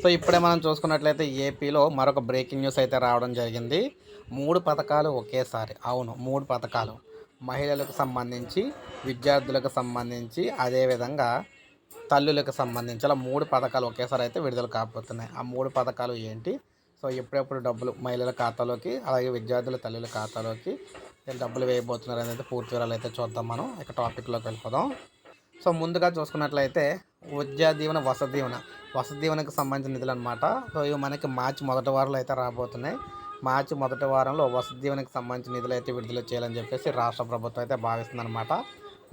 So ఇప్పుడే మనం చూసుకున్నట్లయితే ఏపీలో మరొక బ్రేకింగ్ న్యూస్ అయితే రావడం జరిగింది. 3 పథకాలు ఒకేసారి. అవును, 3 పథకాలు. మహిళలకు సంబంధించి, విద్యార్థులకు సంబంధించి, అదేవిధంగా తల్లులకు సంబంధించి అలా 3 పథకాలు ఒకేసారి అయితే విడుదల కాబోతున్నాయి. ఆ 3 పథకాలు ఏంటి? సో ఎప్పుడెప్పుడు డబ్బులు మహిళల ఖాతాలోకి, అలాగే విద్యార్థుల తల్లుల ఖాతాలోకి డబ్బులు వేయబోతున్నారు అనేది పూర్తి వివరాలు అయితే చూద్దాం మనం. ఇక టాపిక్‌లోకి వెళ్ళిపోదాం. సో ముందుగా చూసుకున్నట్లయితే విద్యా దీవెన, వసతి దీవెనకు సంబంధించిన నిధులనమాట. సో ఇవి మనకి మార్చి మొదటి వారంలో అయితే రాబోతున్నాయి. మార్చి మొదటి వారంలో వసతి దీవెనకు సంబంధించిన నిధులు అయితే విడుదల చేయాలని చెప్పేసి రాష్ట్ర ప్రభుత్వం అయితే భావిస్తుందనమాట.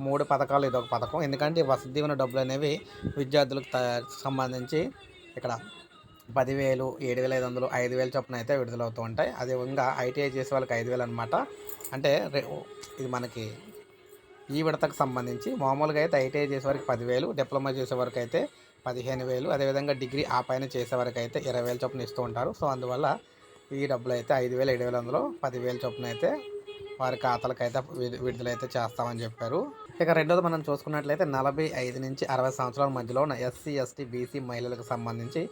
3 పథకాలు ఇదొక పథకం. ఎందుకంటే ఈ వసతి దీవెన డబ్బులు అనేవి విద్యార్థులకు సంబంధించి ఇక్కడ 10,000, 7,500, 5,000 చొప్పున అయితే విడుదలవుతూ ఉంటాయి. అదేవిధంగా ఐటీఐ చేసే వాళ్ళకి 5,000 అనమాట. అంటే ఇది మనకి ఈ విడతకు సంబంధించి మామూలుగా అయితే ఐటీఐ చేసేవారికి 10,000, డిప్లొమా చేసేవారికి అయితే 15,000, అదేవిధంగా డిగ్రీ ఆ పైన చేసేవారికి అయితే 20,000 చొప్పున ఇస్తూ ఉంటారు. సో అందువల్ల ఈ డబ్బులు అయితే 5,000, 7,500, 10,000 చొప్పున అయితే వారి ఖాతాలకైతే విడుదలైతే చేస్తామని చెప్పారు. ఇక రెండోది మనం చూసుకున్నట్లయితే 45 నుంచి 60 సంవత్సరాల మధ్యలో ఉన్న ఎస్సీ, ఎస్టీ, బీసీ మహిళలకు సంబంధించి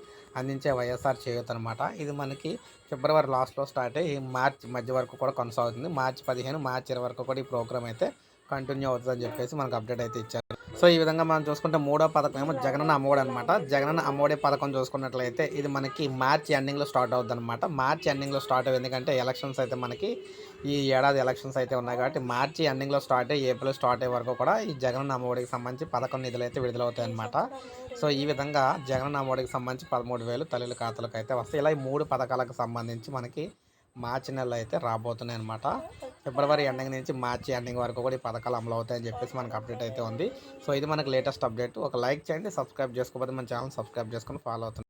అందించే వైఎస్ఆర్ చేయూత అనమాట. ఇది మనకి ఫిబ్రవరి లాస్ట్లో స్టార్ట్ అయ్యి మార్చి మధ్య వరకు కూడా కొనసాగుతుంది. మార్చి 15, మార్చి 20 వరకు కూడా ఈ ప్రోగ్రామ్ అయితే కంటిన్యూ అవుతుందని చెప్పేసి మనకు అప్డేట్ అయితే ఇచ్చారు. సో ఈ విధంగా మనం చూసుకుంటే మూడో పథకం ఏమో జగనన్న అమ్మఒడి అనమాట. జగనన్న అమ్మఒడి పథకం చూసుకున్నట్లయితే ఇది మనకి మార్చి ఎండింగ్లో స్టార్ట్ అవుతుంది అనమాట. మార్చి ఎండింగ్లో స్టార్ట్ అయ్యి, ఎందుకంటే ఎలక్షన్స్ అయితే మనకి ఈ ఏడాది ఎలక్షన్స్ అయితే ఉన్నాయి కాబట్టి మార్చి ఎండింగ్లో స్టార్ట్ అయ్యి ఏప్రిల్ స్టార్ట్ అయ్యే వరకు కూడా ఈ జగనన్న అమ్మఒడికి సంబంధించి పథకం నిధులు అయితే విడుదలవుతాయి అనమాట. సో ఈ విధంగా జగనన్న అమ్మఒడికి సంబంధించి 13,000 తల్లుల ఖాతాలకు అయితే వస్తాయి. ఇలా ఈ 3 పథకాలకు సంబంధించి మనకి మార్చి నెలలో అయితే రాబోతున్నాయి అనమాట. ఫిబ్రవరి ఎండింగ్ నుంచి మార్చి ఎండింగ్ వరకు కూడా ఈ పథకాలు అమలు అవుతాయని చెప్పేసి మనకు అప్డేట్ అయితే ఉంది. సో ఇది మనకు లేటెస్ట్ అప్డేట్. ఒక లైక్ చేయండి, సబ్స్క్రైబ్ చేసుకోకపోతే మన ఛానల్ సబ్స్క్రైబ్ చేసుకొని ఫాలో అవుతుంది.